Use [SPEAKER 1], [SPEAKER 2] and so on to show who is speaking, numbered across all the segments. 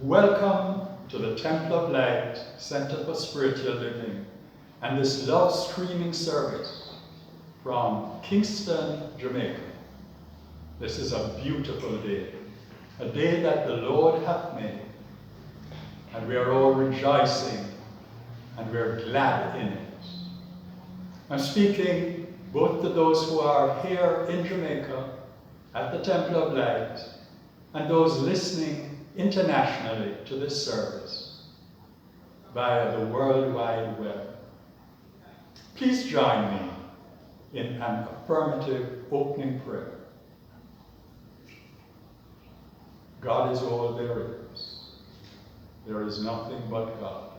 [SPEAKER 1] Welcome to the Temple of Light Center for Spiritual Living and this love streaming service from Kingston, Jamaica. This is a beautiful day, a day that the Lord hath made, and we are all rejoicing and we are glad in it. I'm speaking both to those who are here in Jamaica at the Temple of Light and those listening internationally to this service via the World Wide Web. Please join me in an affirmative opening prayer. God is all there is. There is nothing but God.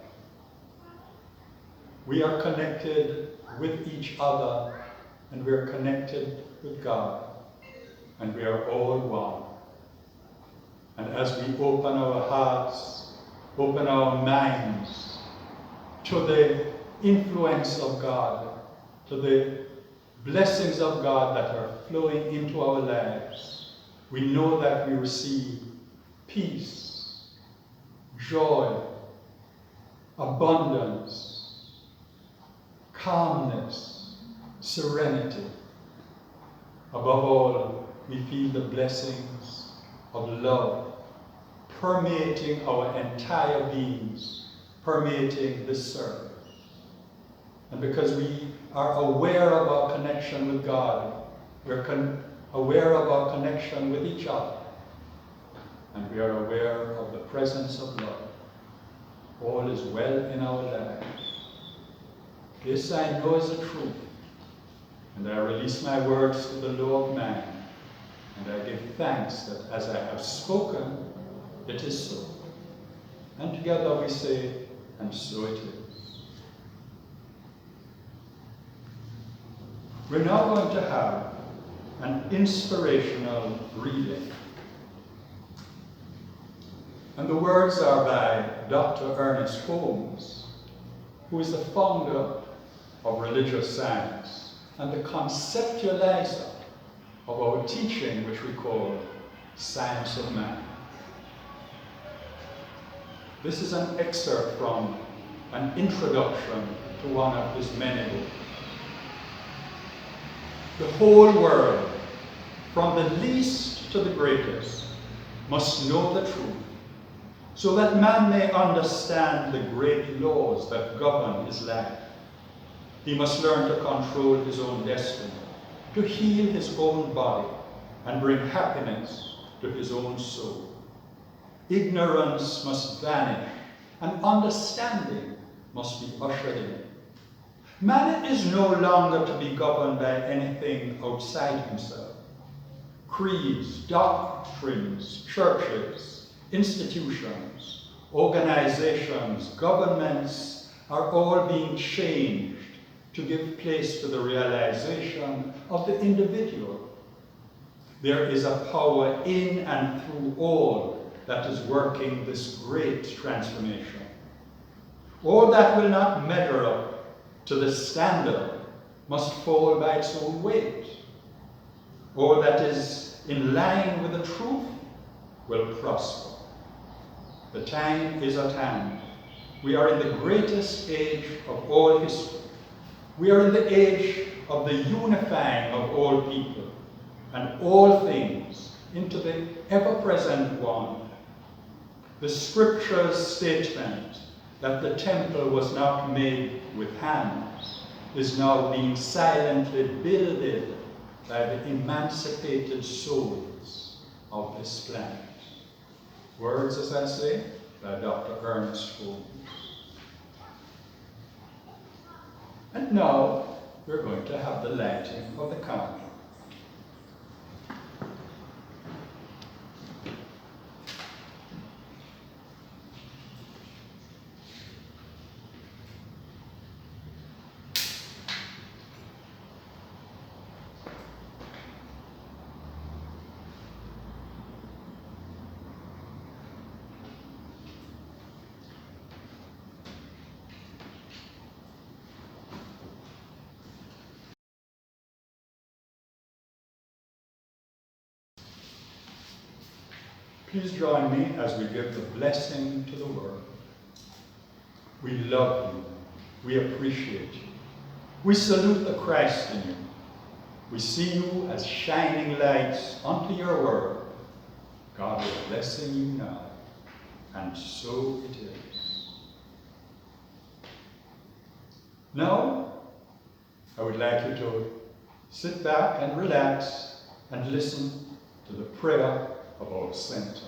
[SPEAKER 1] We are connected with each other, and we are connected with God, and we are all one. And as we open our hearts, open our minds to the influence of God, to the blessings of God that are flowing into our lives, we know that we receive peace, joy, abundance, calmness, serenity. Above all, we feel the blessings of love permeating our entire beings, permeating this service. And because we are aware of our connection with God, we're aware of our connection with each other, and we are aware of the presence of love. All is well in our lives. This I know is the truth, and I release my words to the law of man, and I give thanks that as I have spoken, it is so. And together we say, and so it is. We're now going to have an inspirational reading. And the words are by Dr. Ernest Holmes, who is the founder of religious science and the conceptualizer of our teaching, which we call Science of Man. This is an excerpt from an introduction to one of his many books. The whole world, from the least to the greatest, must know the truth, so that man may understand the great laws that govern his life. He must learn to control his own destiny, to heal his own body, and bring happiness to his own soul. Ignorance must vanish, and understanding must be ushered in. Man is no longer to be governed by anything outside himself. Creeds, doctrines, churches, institutions, organizations, governments are all being changed to give place to the realization of the individual. There is a power in and through all that is working this great transformation. All that will not measure up to the standard must fall by its own weight. All that is in line with the truth will prosper. The time is at hand. We are in the greatest age of all history. We are in the age of the unifying of all people and all things into the ever-present one. The scripture's statement that the temple was not made with hands is now being silently builded by the emancipated souls of this planet. Words, as I say, by Dr. Ernest Holmes. And now we're going to have the lighting of the candle. Please join me as we give the blessing to the world. We love you. We appreciate you. We salute the Christ in you. We see you as shining lights unto your word. God is blessing you now, and so it is. Now, I would like you to sit back and relax and listen to the prayer of our center.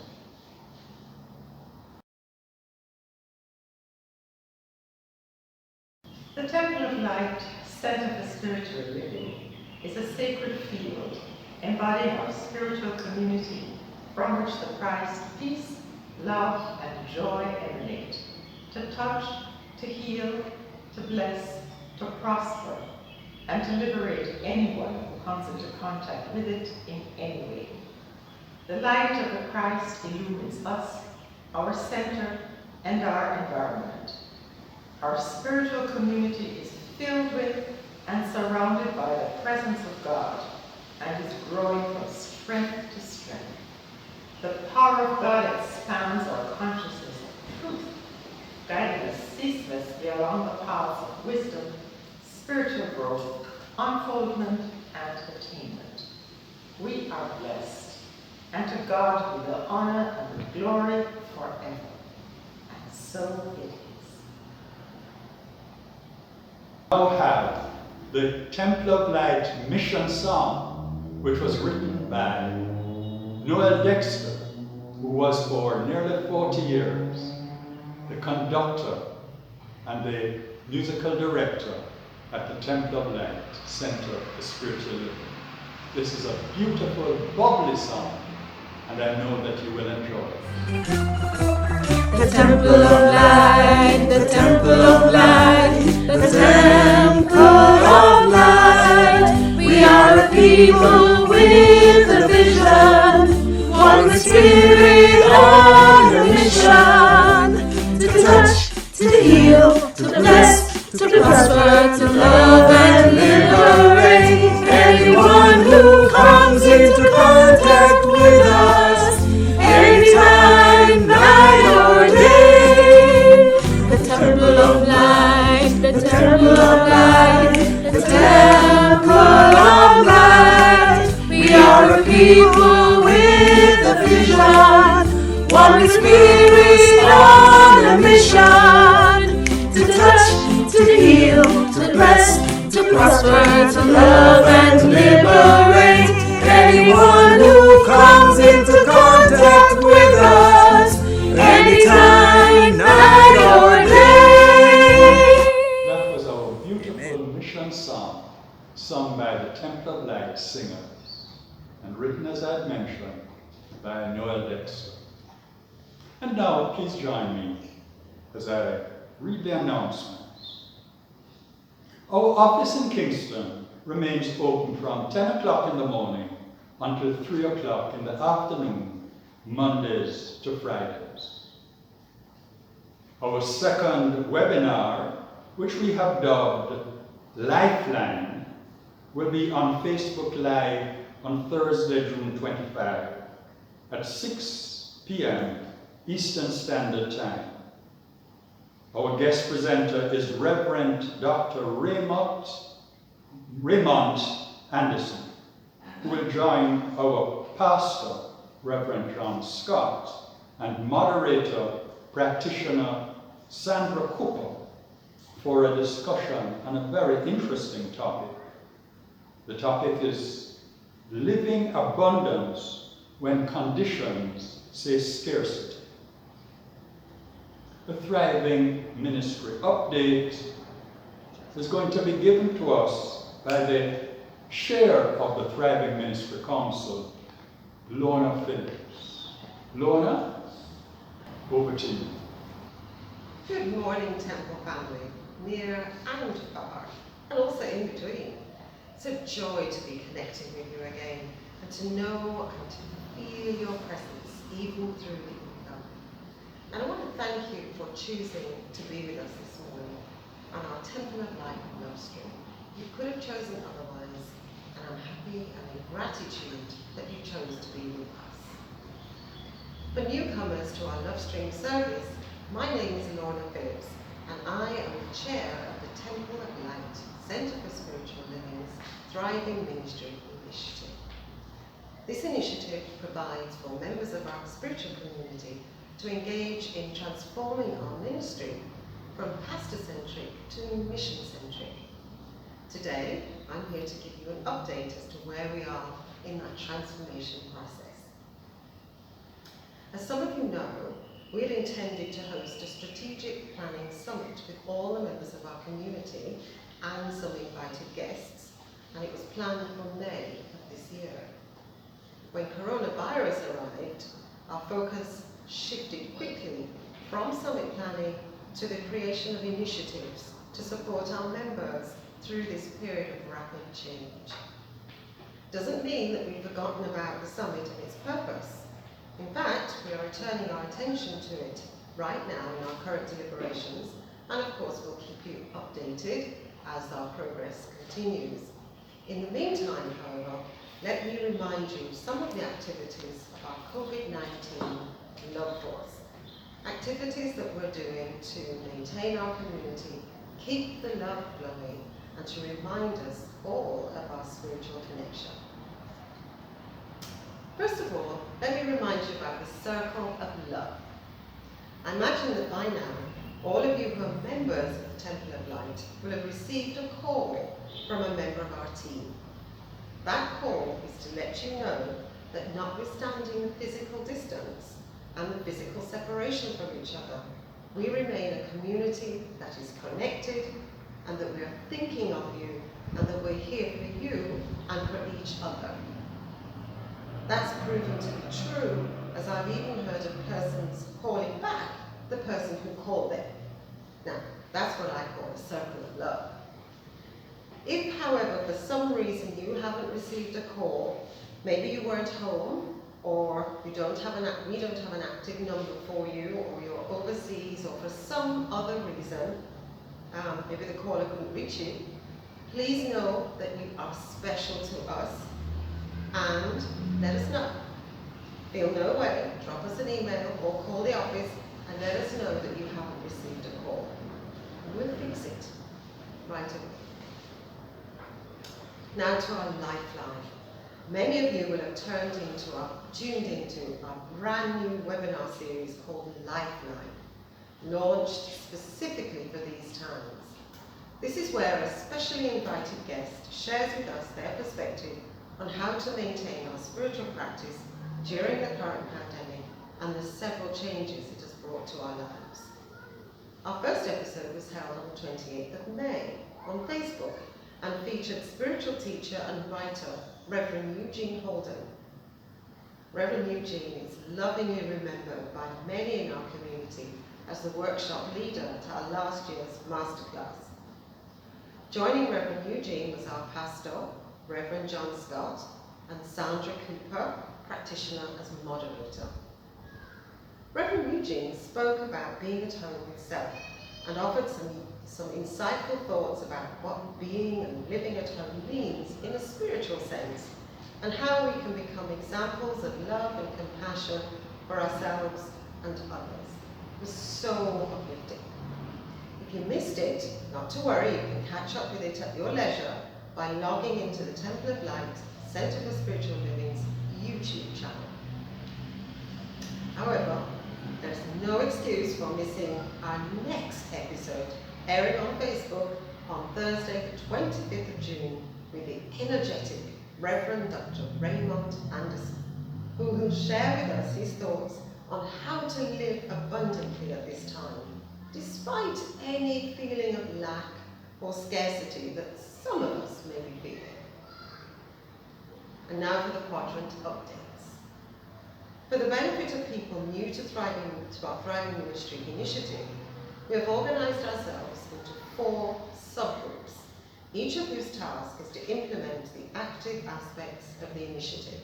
[SPEAKER 2] The Temple of Light, Center for Spiritual Living, is a sacred field embodying our spiritual community from which the Christ peace, love, and joy emanate, to touch, to heal, to bless, to prosper, and to liberate anyone who comes into contact with it in any way. The light of the Christ illumines us, our center, and our environment. Our spiritual community is filled with and surrounded by the presence of God and is growing from strength to strength. The power of God expands our consciousness of truth, guiding us ceaselessly along the paths of wisdom, spiritual growth, unfoldment, and attainment. We are blessed, and to God be the honor and the glory forever. And so it is.
[SPEAKER 1] Now have the Temple of Light mission song, which was written by Noel Dexter, who was for nearly 40 years the conductor and the musical director at the Temple of Light Center for Spiritual Living. This is a beautiful, bubbly song, and I know that you will enjoy it.
[SPEAKER 3] The Temple of Light, the Temple of Light, the Temple of Light. We are a people with a vision, one with spirit on a mission, to touch, to heal, to bless, to prosper, to love and liberate anyone who comes into contact with us, anytime, night or day. The Temple of Light, the Temple of Light, the Temple of Light. We are a people with a vision, one with spirit on a mission, to touch, to heal, to bless, to prosper, to love and liberate anyone who comes into contact with us, anytime, night or day.
[SPEAKER 1] That was our beautiful mission song, sung by the Temple of Light singers, and written, as I mentioned, by Noel Dexter. And now, please join me as I read the announcements. Our office in Kingston remains open from 10 o'clock in the morning until 3 o'clock in the afternoon, Mondays to Fridays. Our second webinar, which we have dubbed Lifeline, will be on Facebook Live on Thursday, June 25 at 6 p.m. Eastern Standard Time. Our guest presenter is Reverend Dr. Raymond Anderson, who will join our pastor, Reverend John Scott, and moderator, practitioner Sandra Cooper, for a discussion on a very interesting topic. The topic is living abundance when conditions say scarcity. The Thriving Ministry update is going to be given to us by the chair of the Thriving Ministry Council, Lorna Phillips. Lorna, over to you.
[SPEAKER 4] Good morning, Temple family, near and far, and also in between. It's a joy to be connecting with you again, and to know and to feel your presence even through the income. And I want to thank you for choosing to be with us this morning on our Temple of Light LoveStream. You could have chosen otherwise, and I'm happy and in gratitude that you chose to be with us. For newcomers to our LoveStream service, my name is Lorna Phillips, and I am the chair of the Temple of Light Centre for Spiritual Living's Thriving Ministry Initiative. This initiative provides for members of our spiritual community to engage in transforming our ministry from pastor-centric to mission-centric. Today, I'm here to give you an update as to where we are in that transformation process. As some of you know, we had intended to host a strategic planning summit with all the members of our community and some invited guests, and it was planned for May of this year. When coronavirus arrived, our focus shifted quickly from summit planning to the creation of initiatives to support our members through this period of rapid change. Doesn't mean that we've forgotten about the summit and its purpose. In fact, we are turning our attention to it right now in our current deliberations, and of course we'll keep you updated as our progress continues. In the meantime, however, let me remind you of some of the activities of our COVID-19 Love Force. Activities that we're doing to maintain our community, keep the love flowing, and to remind us all of our spiritual connection. First of all, let me remind you about the circle of love. I imagine that by now, all of you who are members of the Temple of Light will have received a call from a member of our team. That call is to let you know that notwithstanding the physical distance and the physical separation from each other, we remain a community that is connected, and that we are thinking of you, and that we're here for you and for each other. That's proven to be true, as I've even heard of persons calling back the person who called them. Now, that's what I call a circle of love. If, however, for some reason you haven't received a call, maybe you weren't home, or we don't have an active number for you, or you're overseas, or for some other reason, maybe the caller couldn't reach you, please know that you are special to us, and let us know. Feel no way, drop us an email or call the office and let us know that you haven't received a call. We'll fix it right away. Now to our lifeline. Many of you will have tuned into our brand new webinar series called Lifeline, launched specifically for these times. This is where a specially invited guest shares with us their perspective on how to maintain our spiritual practice during the current pandemic and the several changes it has brought to our lives. Our first episode was held on the 28th of May on Facebook and featured spiritual teacher and writer Reverend Eugene Holden. Reverend Eugene is lovingly remembered by many in our community as the workshop leader at our last year's masterclass. Joining Reverend Eugene was our pastor, Reverend John Scott, and Sandra Cooper, practitioner as moderator. Reverend Eugene spoke about being at home with self and offered some insightful thoughts about what being and living at home means in a spiritual sense, and how we can become examples of love and compassion for ourselves and others. It was so uplifting. If you missed it, not to worry, you can catch up with it at your leisure by logging into the Temple of Light Centre for Spiritual Living's YouTube channel. However, there's no excuse for missing our next episode, airing on Facebook on Thursday the 25th of June with the energetic Reverend Dr. Raymond Anderson, who will share with us his thoughts on how to live abundantly at this time, despite any feeling of lack or scarcity that some of us may be feeling. And now for the quadrant updates. For the benefit of people new to our Thriving Ministry initiative, we have organised ourselves into 4 subgroups, each of whose task is to implement the active aspects of the initiative.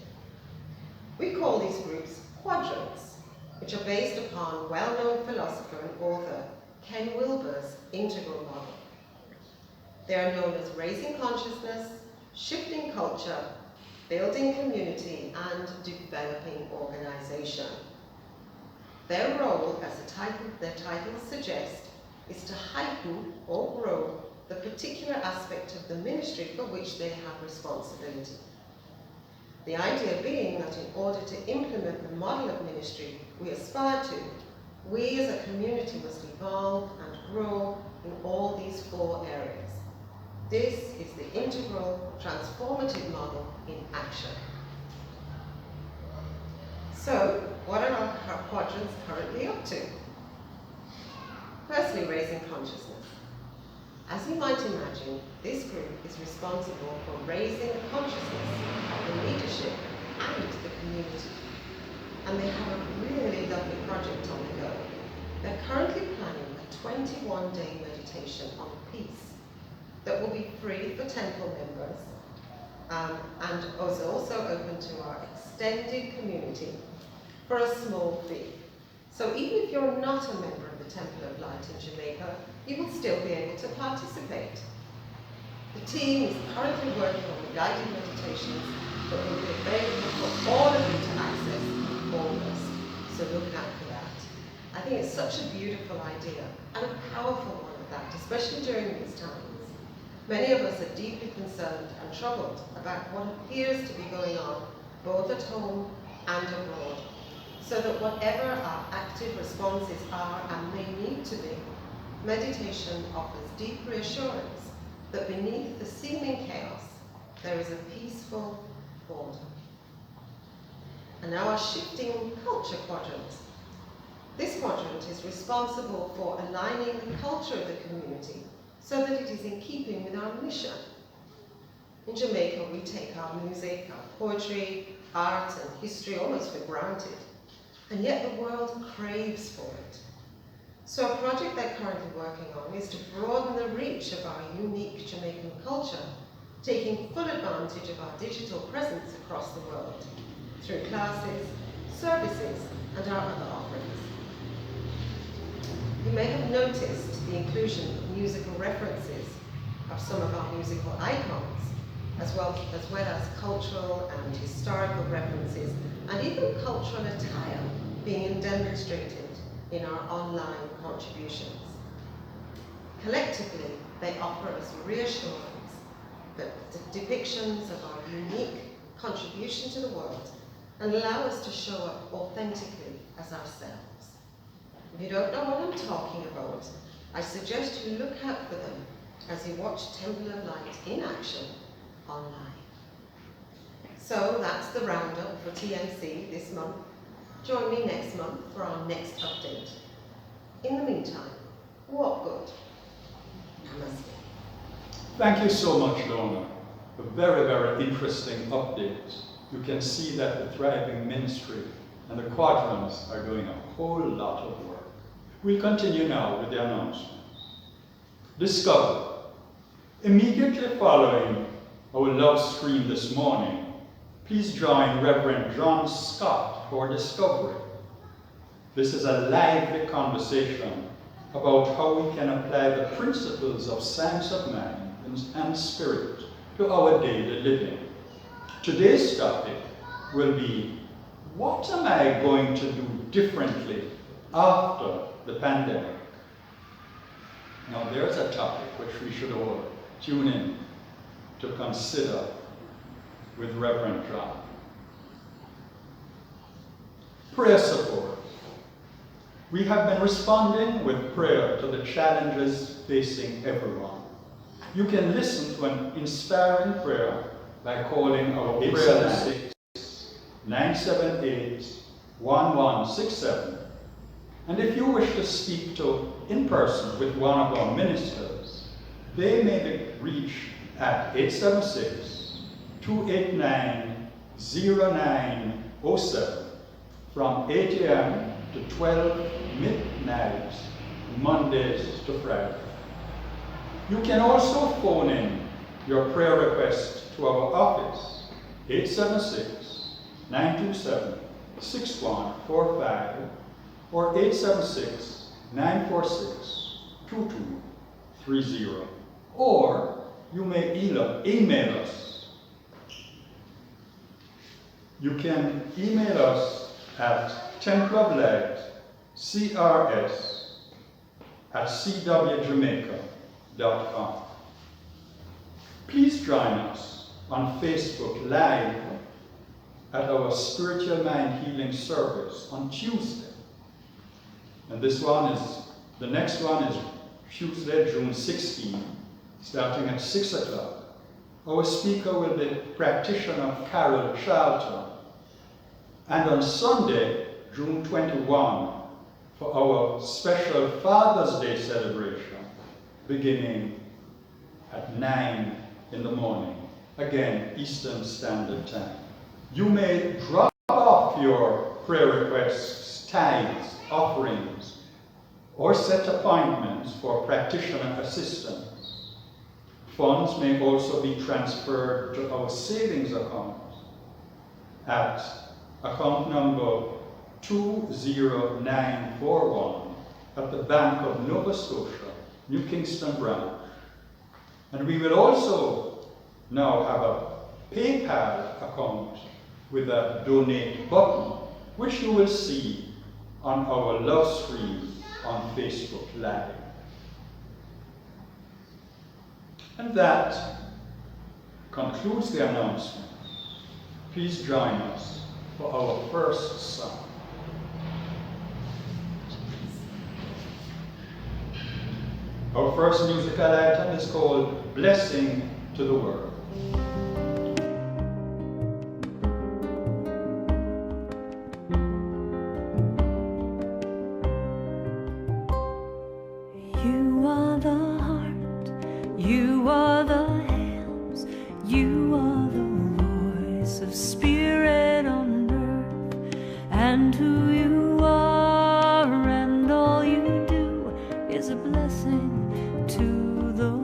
[SPEAKER 4] We call these groups quadrants, which are based upon well-known philosopher and author Ken Wilber's integral model. They are known as raising consciousness, shifting culture, building community, and developing organisation. Their role, as their titles suggest, is to heighten or grow the particular aspect of the ministry for which they have responsibility. The idea being that in order to implement the model of ministry we aspire to, we as a community must evolve and grow in all these 4 areas. This is the integral, transformative model in action. So, what are our quadrants currently up to? Firstly, raising consciousness. As you might imagine, this group is responsible for raising the consciousness of the leadership and the community. And they have a really lovely project on the go. They're currently planning a 21-day meditation on peace that will be free for temple members and is also open to our extended community for a small fee. So even if you're not a member of the Temple of Light in Jamaica, you will still be able to participate. The team is currently working on the guided meditations that will be available for all of you to access in August, so look out for that. I think it's such a beautiful idea and a powerful one at that, especially during these times. Many of us are deeply concerned and troubled about what appears to be going on both at home and abroad, so that whatever our active responses are and may need to be, meditation offers deep reassurance that beneath the seeming chaos, there is a peaceful order. And now our shifting culture quadrant. This quadrant is responsible for aligning the culture of the community so that it is in keeping with our mission. In Jamaica, we take our music, our poetry, art and history almost for granted, and yet the world craves for it. So a project they're currently working on is to broaden the reach of our unique Jamaican culture, taking full advantage of our digital presence across the world through classes, services, and our other offerings. You may have noticed the inclusion of musical references of some of our musical icons, as well as cultural and historical references, and even cultural attire being demonstrated in our online contributions. Collectively, they offer us reassurance that the depictions of our unique contribution to the world and allow us to show up authentically as ourselves. If you don't know what I'm talking about, I suggest you look out for them as you watch Temple of Light in action online. So that's the roundup for TNC this month. Join me next month for our next update. In the meantime, walk good. Namaste.
[SPEAKER 1] Thank you so much, Lorna. A very, very interesting update. You can see that the thriving ministry and the quadrants are doing a whole lot of work. We'll continue now with the announcements. Discover. Immediately following our love stream this morning, please join Reverend John Scott for Discovery. This is a lively conversation about how we can apply the principles of science of mind and spirit to our daily living. Today's topic will be, what am I going to do differently after the pandemic? Now there's a topic which we should all tune in to consider with Reverend John. Prayer support. We have been responding with prayer to the challenges facing everyone. You can listen to an inspiring prayer by calling our prayer line 978-1167. And if you wish to speak to in person with one of our ministers, they may be reached at 876-289-0907 from 8 a.m. to 12 midnight, Mondays to Friday. You can also phone in your prayer request to our office, 876-927-6145 or 876-946-2230. Or you may email us. You can email us at templeoflight crs@cwjamaica.com. Please join us on Facebook Live at our Spiritual Mind Healing Service on Tuesday. And the next one is Tuesday, June 16, starting at 6 o'clock. Our speaker will be practitioner Carol Charlton. And on Sunday, June 21, for our special Father's Day celebration, beginning at 9 in the morning, again, Eastern Standard Time. You may drop off your prayer requests, tithes, offerings, or set appointments for practitioner assistance. Funds may also be transferred to our savings account at account number 20941 at the Bank of Nova Scotia, New Kingston branch. And we will also now have a PayPal account with a donate button, which you will see on our LoveStream on Facebook Live. And that concludes the announcement. Please join us for our first song. Our first musical item is called Blessing to the World.
[SPEAKER 3] You are the heart, you are the hands, you are the voice of spirit on earth, and who you are and all you do is a blessing to the world.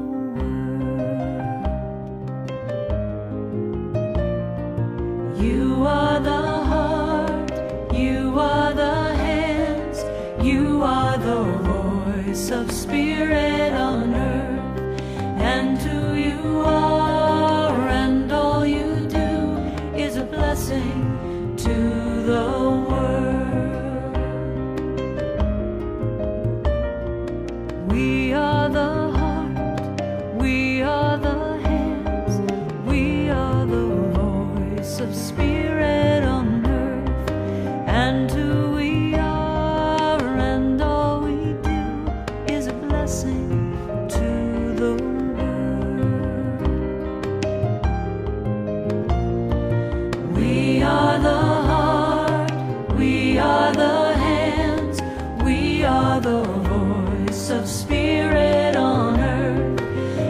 [SPEAKER 3] You are the heart, you are the hands, you are the voice of spirit on earth, and who you are and all you do is a blessing to the world. We are the heart, we are the hands, we are the voice of spirit on earth, and who we are and all we do is a blessing to the world. We are the heart, we are the hands, we are the voice of spirit on earth,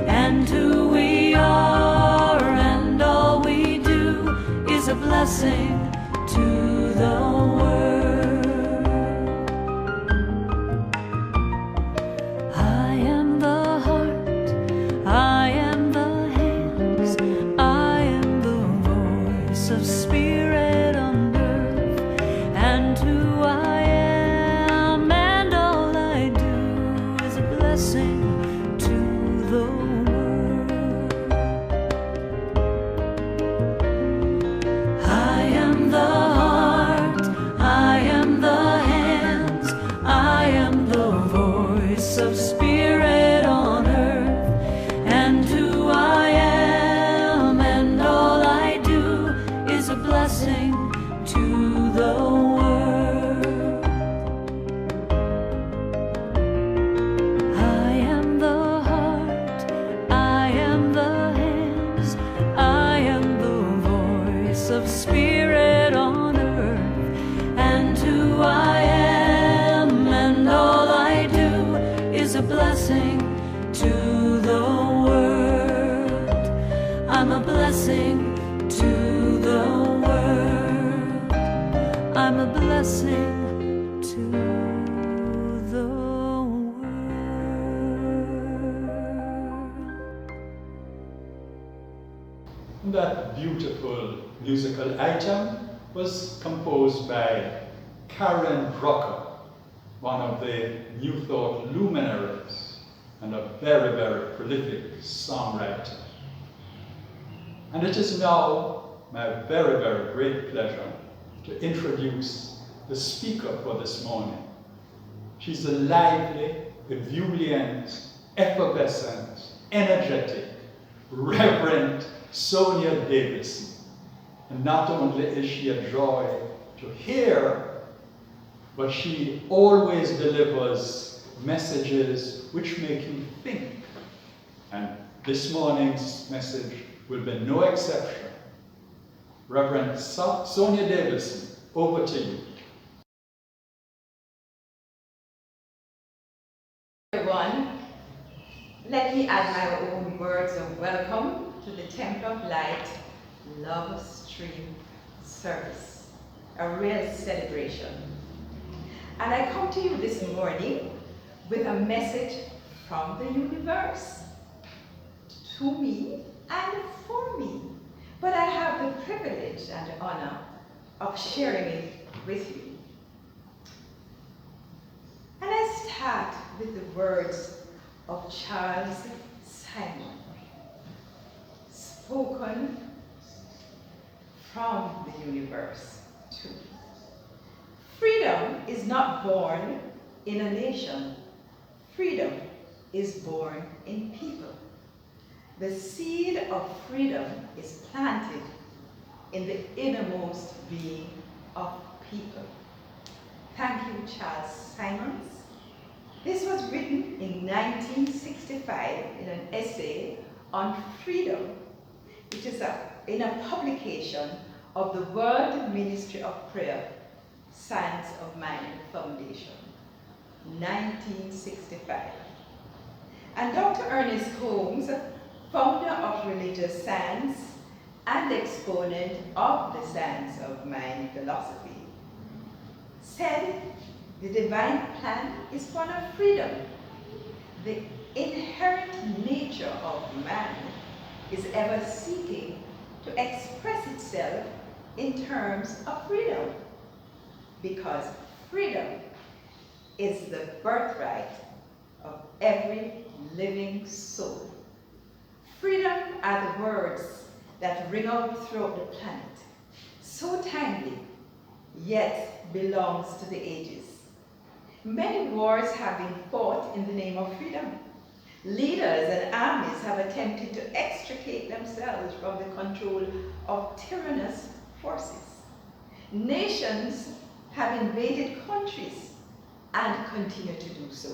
[SPEAKER 3] and who we are and all we do is a blessing to the world. I am the heart, I am the hands, I am the voice of spirit on earth, and who I am and all I do is a blessing to the world. I am the heart, I am the hands, I am the voice of spirit on earth, and who I am and all I do is a blessing to the world. I am the heart, I am the hands, I am the voice of spirit on earth, and who I am and all I do is a blessing to the world. I'm a blessing to the world. I'm a blessing to the world.
[SPEAKER 1] That beautiful musical item was composed by Karen Drucker, one of the New Thought luminaries and a very, very prolific songwriter. And it is now my very, very great pleasure to introduce the speaker for this morning, She's a lively, ebullient, effervescent, energetic, Reverend Sonia Davidson. And not only is she a joy to hear, but she always delivers messages which make you think. And this morning's message will be no exception. Reverend Sonia Davidson, over to you.
[SPEAKER 5] Everyone, let me add my own words of welcome to the Temple of Light LoveStream service, a real celebration. And I come to you this morning with a message from the universe, to me and for me. But I have the privilege and the honor of sharing it with you. And I start with the words of Charles Simon, spoken from the universe to me. Freedom is not born in a nation. Freedom is born in people. The seed of freedom is planted in the innermost being of people. Thank you, Charles Simons. This was written in 1965 in an essay on freedom, which is in a publication of the World Ministry of Prayer, Science of Mind Foundation, 1965. And Dr. Ernest Holmes, founder of religious science and exponent of the science of mind philosophy, said the divine plan is one of freedom. The inherent nature of man is ever seeking to express itself in terms of freedom, because freedom is the birthright of every living soul. Freedom are the words that ring out throughout the planet, so timely, yet belongs to the ages. Many wars have been fought in the name of freedom. Leaders and armies have attempted to extricate themselves from the control of tyrannous forces. Nations have invaded countries and continue to do so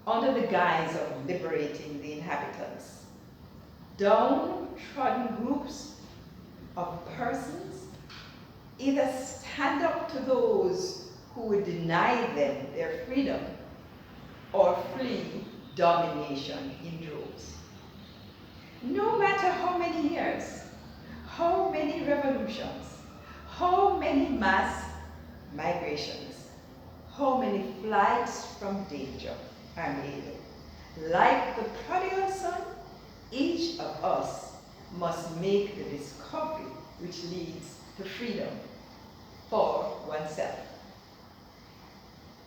[SPEAKER 5] under the guise of liberating the inhabitants. Downtrodden groups of persons either stand up to those who would deny them their freedom or flee domination in droves. No matter how many years, how many revolutions, how many mass migrations, how many flights from danger are made, like the prodigal son, each of us must make the discovery which leads to freedom for oneself.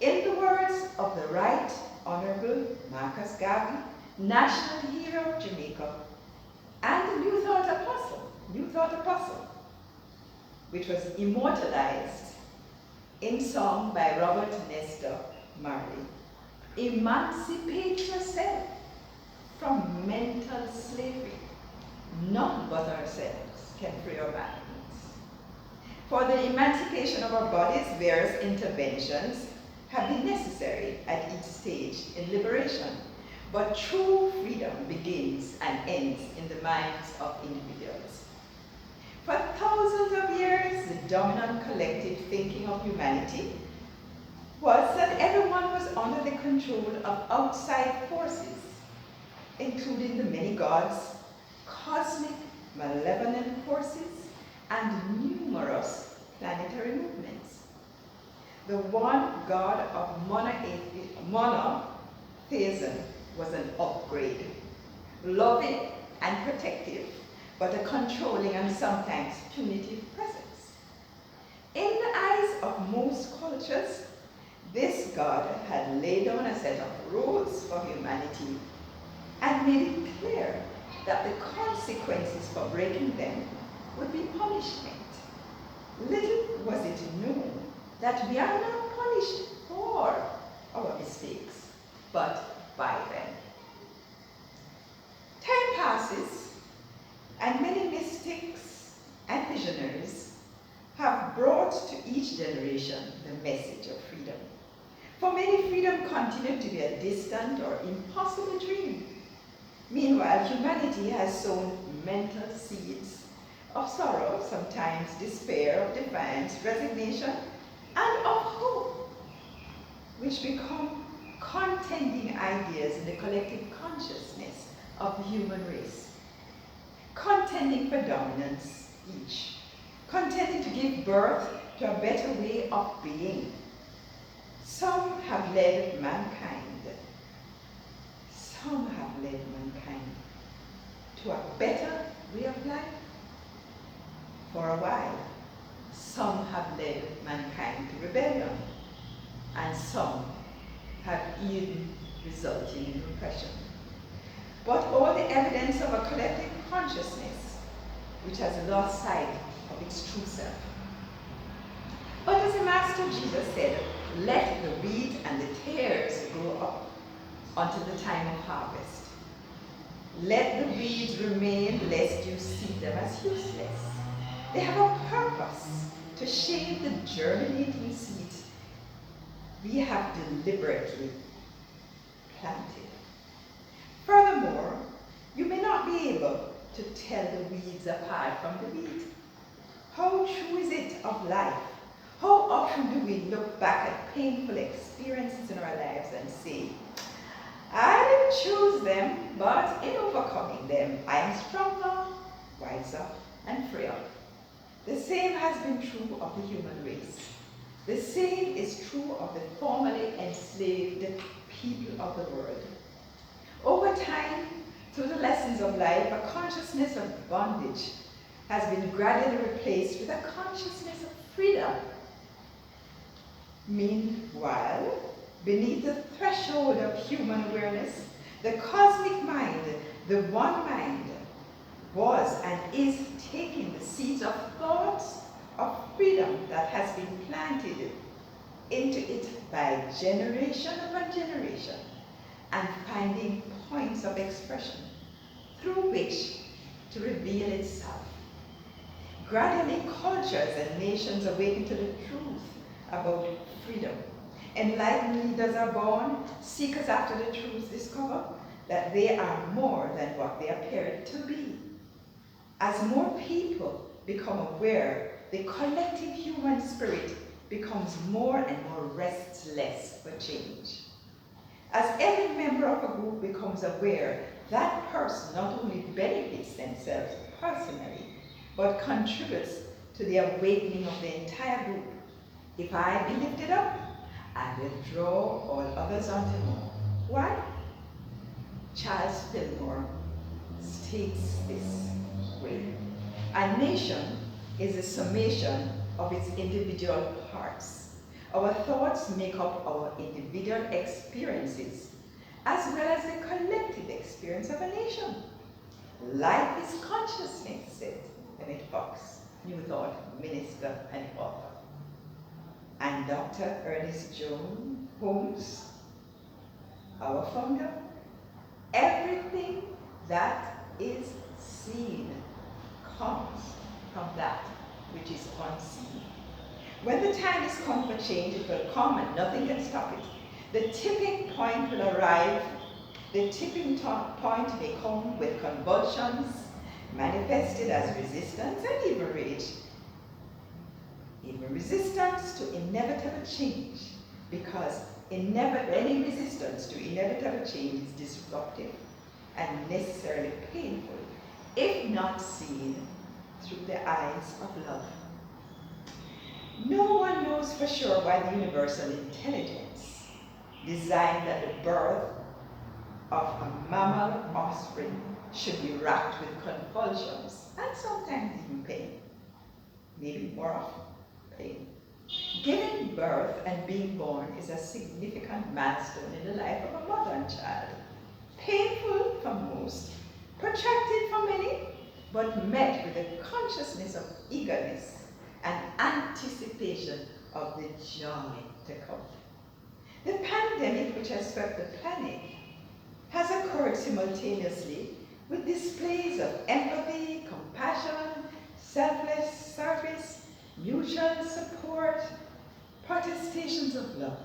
[SPEAKER 5] In the words of the Right Honorable Marcus Garvey, National Hero of Jamaica, and the New Thought Apostle, which was immortalized in song by Robert Nesta Marley, emancipate yourself from mental slavery. None but ourselves can free our minds. For the emancipation of our bodies, various interventions have been necessary at each stage in liberation, but true freedom begins and ends in the minds of individuals. For thousands of years, the dominant collective thinking of humanity was that everyone was under the control of outside forces, including the many gods, cosmic malevolent forces, and numerous planetary movements. The one god of monotheism was an upgrade, loving and protective, but a controlling and sometimes punitive presence. In the eyes of most cultures, this god had laid down a set of rules for humanity and made it clear that the consequences for breaking them would be punishment. Little was it known that we are not punished for our mistakes. will continue to be a distant or impossible dream. Meanwhile, humanity has sown mental seeds of sorrow, sometimes despair, of defiance, resignation, and of hope, which become contending ideas in the collective consciousness of the human race, contending for dominance each, contending to give birth to a better way of being. Some have led mankind to a better way of life for a while. Some have led mankind to rebellion, and some have even resulted in repression. But all the evidence of a collective consciousness which has lost sight of its true self. But as the Master Jesus said, let the wheat and the tares grow up until the time of harvest. Let the weeds remain lest you see them as useless. They have a purpose to shape the germinating seeds we have deliberately planted. Furthermore, you may not be able to tell the weeds apart from the wheat. How true is it of life? How often do we look back at painful experiences in our lives and say, I didn't choose them, but in overcoming them, I am stronger, wiser, and freer. The same has been true of the human race. The same is true of the formerly enslaved people of the world. Over time, through the lessons of life, a consciousness of bondage has been gradually replaced with a consciousness of freedom. Meanwhile, beneath the threshold of human awareness, the cosmic mind, the one mind, was and is taking the seeds of thoughts of freedom that has been planted into it by generation upon generation, and finding points of expression through which to reveal itself. Gradually, cultures and nations awaken to the truth about freedom. Enlightened leaders are born, seekers after the truth discover that they are more than what they appear to be. As more people become aware, the collective human spirit becomes more and more restless for change. As every member of a group becomes aware, that person not only benefits themselves personally, but contributes to the awakening of the entire group. If I be lifted up, I will draw all others unto me. Why? Charles Fillmore states this way. A nation is a summation of its individual parts. Our thoughts make up our individual experiences, as well as the collective experience of a nation. Life is consciousness, said Emmett Fox, New Thought minister and author. And Dr. Ernest June Holmes, our founder, everything that is seen comes from that which is unseen. When the time is come for change, it will come and nothing can stop it. The tipping point will arrive. The tipping point may come with convulsions, manifested as resistance and even rage. Even resistance to inevitable change, because any resistance to inevitable change is disruptive and necessarily painful, if not seen through the eyes of love. No one knows for sure why the universal intelligence designed that the birth of a mammal offspring should be racked with convulsions and sometimes even pain, maybe more often pain. Giving birth and being born is a significant milestone in the life of a mother and child. Painful for most, protracted for many, but met with a consciousness of eagerness and anticipation of the joy to come. The pandemic which has swept the planet has occurred simultaneously with displays of empathy, compassion, selfless service, mutual support, protestations of love.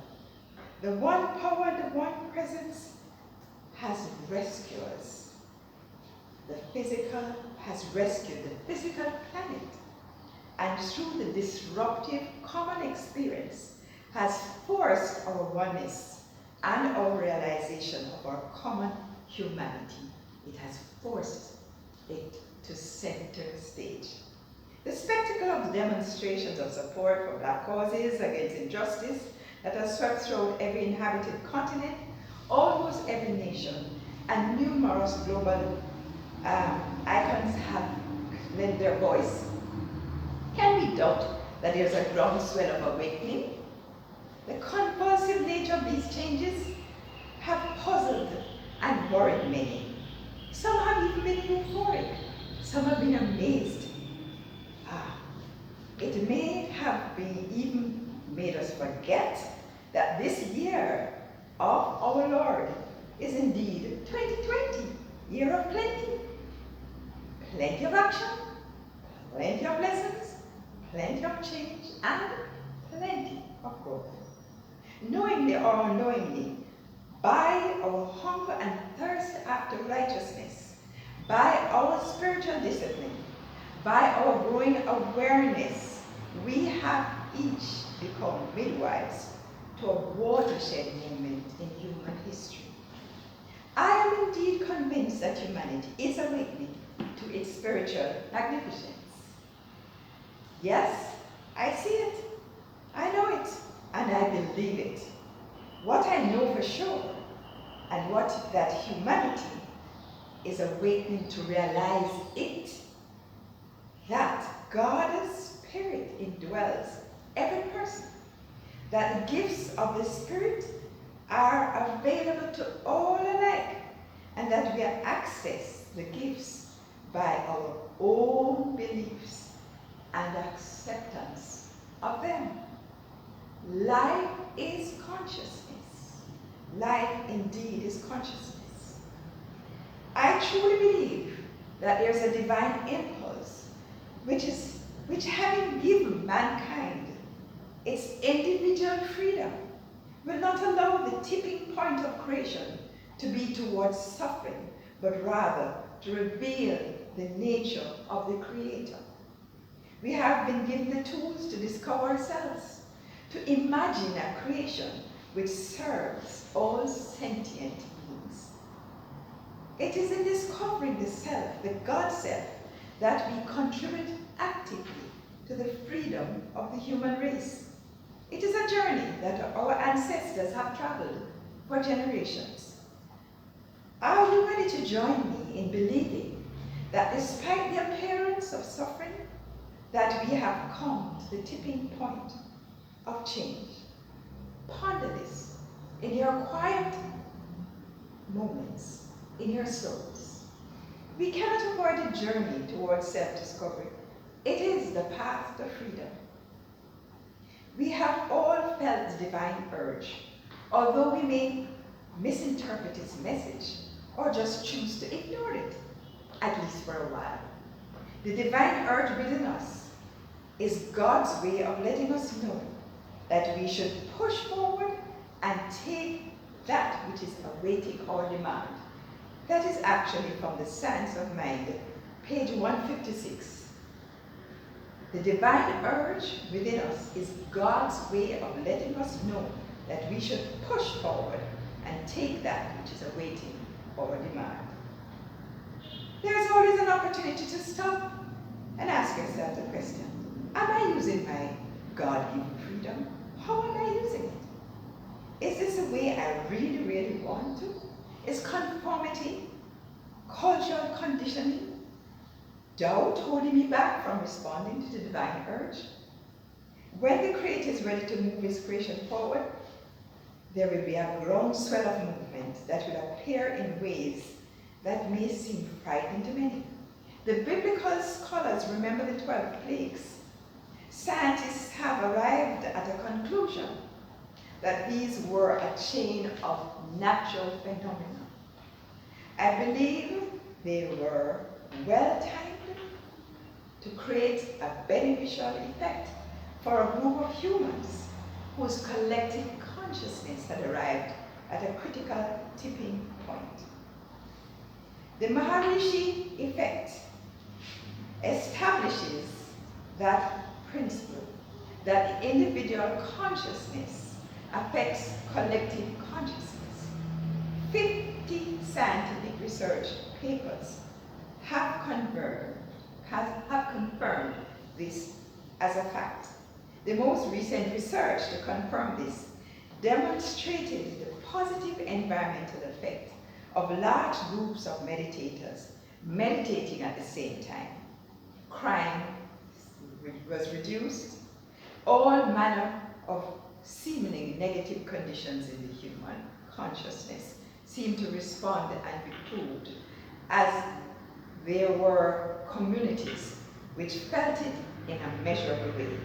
[SPEAKER 5] The one power, the one presence has rescued us. The physical has rescued the physical planet, and through the disruptive common experience has forced our oneness and our realization of our common humanity. It has forced it to center stage. The spectacle of demonstrations of support for Black causes against injustice that has swept throughout every inhabited continent, almost every nation, and numerous global icons have lent their voice. Can we doubt that there's a groundswell of awakening? The convulsive nature of these changes have puzzled and worried many. Some have even been euphoric. Some have been amazed. It may have been even made us forget that this year of our Lord is indeed 2020, year of plenty. Plenty of action, plenty of lessons, plenty of change, and plenty of growth. Knowingly or unknowingly, by our hunger and thirst after righteousness, by our spiritual discipline, by our growing awareness, we have each become midwives to a watershed moment in human history. I am indeed convinced that humanity is awakening to its spiritual magnificence. Yes, I see it, I know it, and I believe it. What I know for sure, and what that humanity is awakening to realize it, that God's Spirit indwells every person, that the gifts of the Spirit are available to all alike, and that we access the gifts by our own beliefs and acceptance of them. Life is consciousness. Life indeed is consciousness. I truly believe that there's a divine impulse which having given mankind its individual freedom will not allow the tipping point of creation to be towards suffering, but rather to reveal the nature of the Creator. We have been given the tools to discover ourselves, to imagine a creation which serves all sentient beings. It is in discovering the self, the God self, that we contribute actively to the freedom of the human race. It is a journey that our ancestors have traveled for generations. Are you ready to join me in believing that despite the appearance of suffering, that we have come to the tipping point of change? Ponder this in your quiet moments, in your souls. We cannot avoid a journey towards self-discovery. It is the path to freedom. We have all felt the divine urge, although we may misinterpret its message or just choose to ignore it, at least for a while. The divine urge within us is God's way of letting us know that we should push forward and take that which is awaiting our demand. That is actually from the Science of Mind, page 156. The divine urge within us is God's way of letting us know that we should push forward and take that which is awaiting our demand. There is always an opportunity to stop and ask yourself the question, am I using my God-given freedom? How am I using it? Is this the way I really, really want to? Is conformity, cultural conditioning, doubt holding me back from responding to the divine urge? When the Creator is ready to move his creation forward, there will be a groundswell of movement that will appear in ways that may seem frightening to many. The biblical scholars remember the 12 plagues. Scientists have arrived at a conclusion that these were a chain of natural phenomena. I believe they were well-timed to create a beneficial effect for a group of humans whose collective consciousness had arrived at a critical tipping point. The Maharishi effect establishes that principle that individual consciousness affects collective consciousness. 50 scientific research papers have confirmed this as a fact. The most recent research to confirm this demonstrated the positive environmental effect of large groups of meditators meditating at the same time. Crime was reduced. All manner of seemingly negative conditions in the human consciousness seemed to respond and be proved, as there were communities which felt it in a measurable way.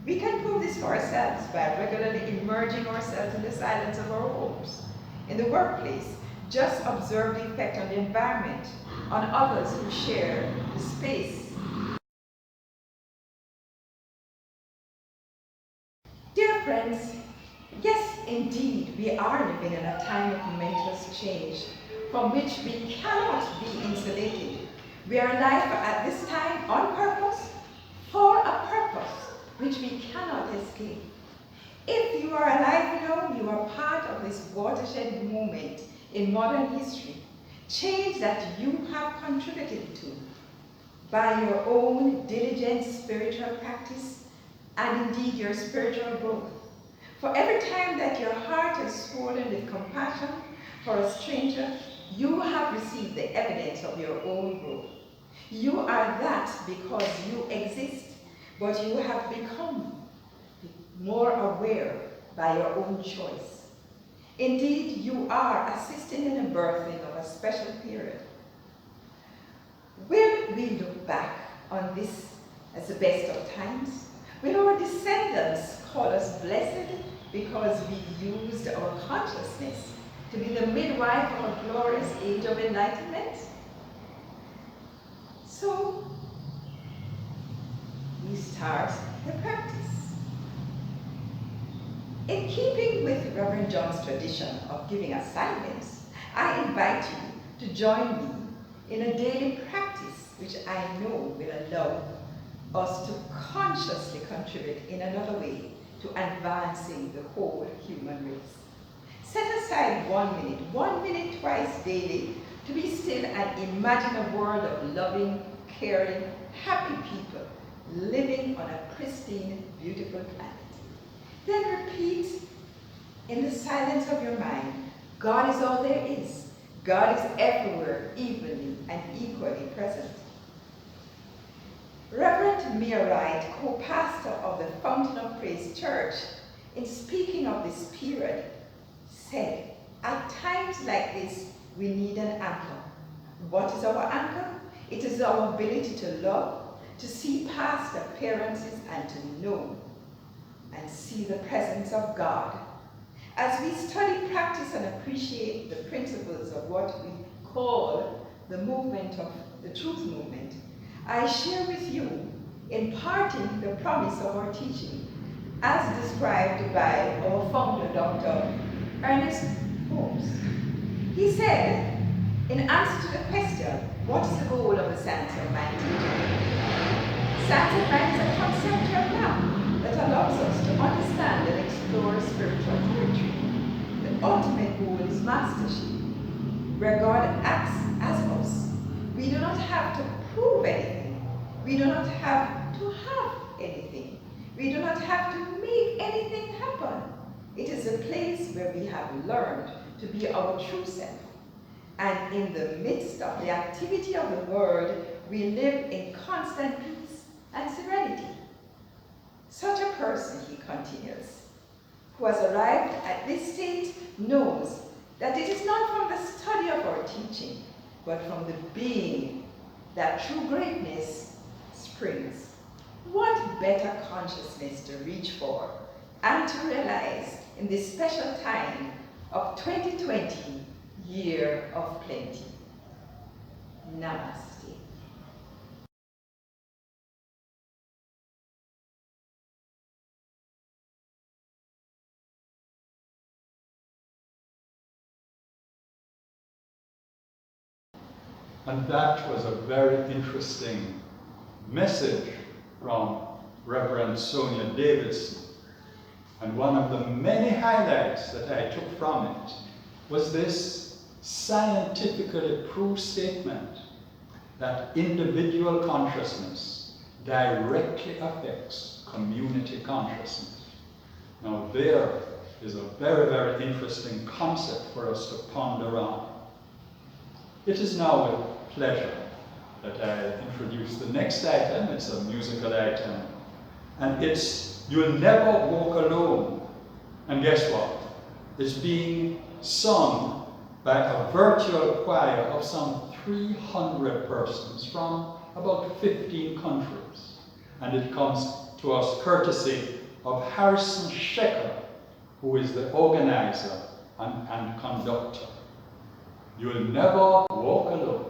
[SPEAKER 5] We can prove this for ourselves by regularly immersing ourselves in the silence of our homes. In the workplace, just observe the effect on the environment, on others who share the space. Dear friends, yes, indeed, we are living in a time of momentous change from which we cannot be insulated. We are alive at this time on purpose, for a purpose which we cannot escape. If you are alive now, you are part of this watershed moment in modern history, change that you have contributed to by your own diligent spiritual practice and indeed your spiritual growth. For every time that your heart is swollen with compassion for a stranger, you have received the evidence of your own growth. You are that because you exist, but you have become more aware by your own choice. Indeed, you are assisting in the birthing of a special period. Will we look back on this as the best of times? Will our descendants call us blessed because we used our consciousness to be the midwife of a glorious age of enlightenment? So, we start the practice. In keeping with Reverend John's tradition of giving assignments, I invite you to join me in a daily practice which I know will allow us to consciously contribute in another way to advancing the whole human race. Set aside 1 minute twice daily to be still and imagine a world of loving, caring, happy people living on a pristine, beautiful planet. Then repeat in the silence of your mind, God is all there is. God is everywhere, evenly and equally present. Reverend Mia Wright, co-pastor of the Fountain of Praise Church, in speaking of this period, said, at times like this, we need an anchor. What is our anchor? It is our ability to love, to see past appearances and to know and see the presence of God. As we study, practice, and appreciate the principles of what we call the movement of the truth movement, I share with you, imparting the promise of our teaching, as described by our founder, Dr. Ernest Holmes. He said, in answer to the question, what is the goal of the Science of Mind teaching? Science of Mind is a conceptual map that allows us to understand and explore spiritual territory. The ultimate goal is mastership, where God acts as us. We do not have to prove anything. We do not have to have anything. We do not have to make anything happen. It is a place where we have learned to be our true self. And in the midst of the activity of the world, we live in constant peace and serenity. Such a person, he continues, who has arrived at this state knows that it is not from the study of our teaching, but from the being that true greatness springs. What better consciousness to reach for and to realize in this special time of 2020, year of plenty. Namaste.
[SPEAKER 1] And that was a very interesting message from Rev Sonia Davidson. And one of the many highlights that I took from it was this scientifically proved statement that individual consciousness directly affects community consciousness. Now there is a very, very interesting concept for us to ponder on. It is now with pleasure that I introduce the next item. It's a musical item, and it's "You'll Never Walk Alone." And guess what? It's being sung by a virtual choir of some 300 persons from about 15 countries. And it comes to us courtesy of Harrison Shecker, who is the organizer and conductor. You'll never walk alone.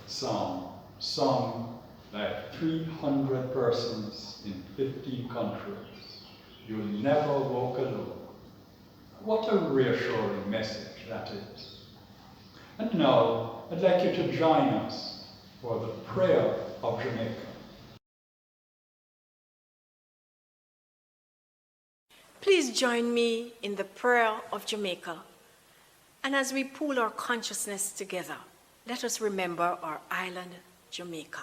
[SPEAKER 1] Song, sung by 300 persons in 15 countries. You'll never walk alone. What a reassuring message that is. And now, I'd like you to join us for the prayer of Jamaica.
[SPEAKER 6] Please join me in the prayer of Jamaica. And as we pool our consciousness together, let us remember our island, Jamaica.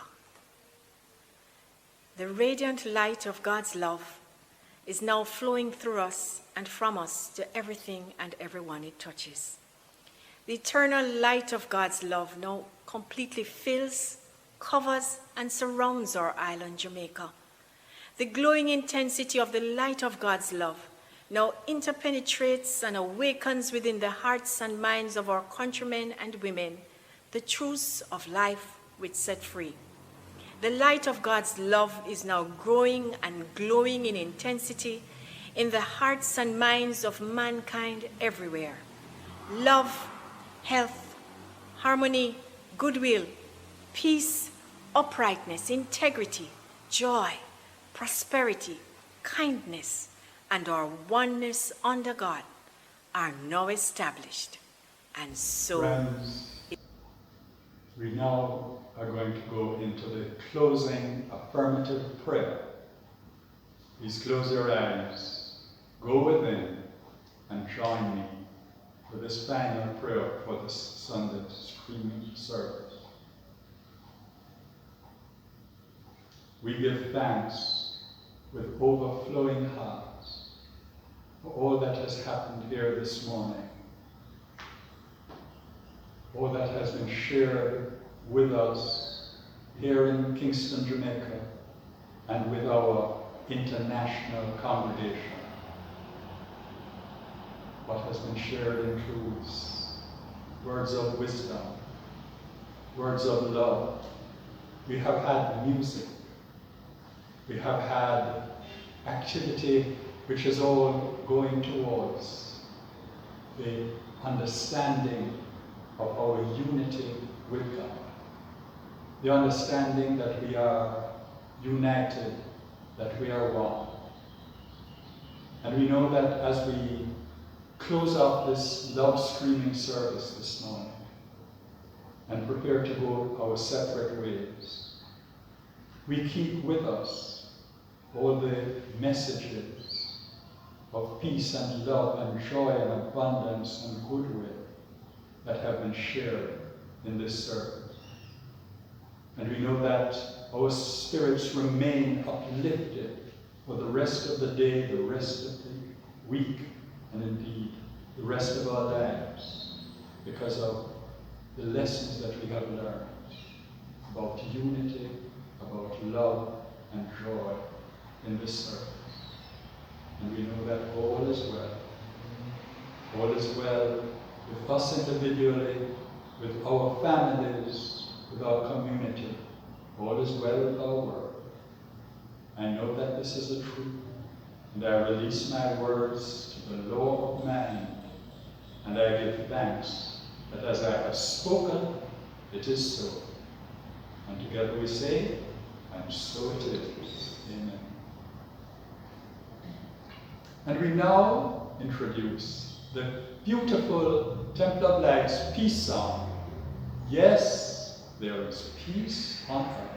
[SPEAKER 6] The radiant light of God's love is now flowing through us and from us to everything and everyone it touches. The eternal light of God's love now completely fills, covers, and surrounds our island, Jamaica. The glowing intensity of the light of God's love now interpenetrates and awakens within the hearts and minds of our countrymen and women the truths of life which set free. The light of God's love is now growing and glowing in intensity in the hearts and minds of mankind everywhere. Love, health, harmony, goodwill, peace, uprightness, integrity, joy, prosperity, kindness, and our oneness under God are now established. And so,
[SPEAKER 1] Friends, we now are going to go into the closing affirmative prayer. Please close your eyes, go within, and join me for this final prayer for this Sunday streaming service. We give thanks with overflowing hearts for all that has happened here this morning, all that has been shared with us here in Kingston, Jamaica, and with our international congregation. What has been shared includes words of wisdom, words of love. We have had music. We have had activity which is all going towards the understanding of our unity with God. The understanding that we are united, that we are one. And we know that as we close out this love streaming service this morning and prepare to go our separate ways, we keep with us all the messages of peace and love and joy and abundance and goodwill that have been shared in this service. And we know that our spirits remain uplifted for the rest of the day, the rest of the week, and indeed the rest of our lives, because of the lessons that we have learned about unity, about love and joy in this service. And we know that all is well. All is well with us individually, with our families, with our community. All is well with our world. I know that this is the truth, and I release my words to the law of mind, and I give thanks that as I have spoken, it is so. And together we say, and so it is. Amen. And we now introduce the beautiful Temple of Light's peace song. Yes, there is peace on earth.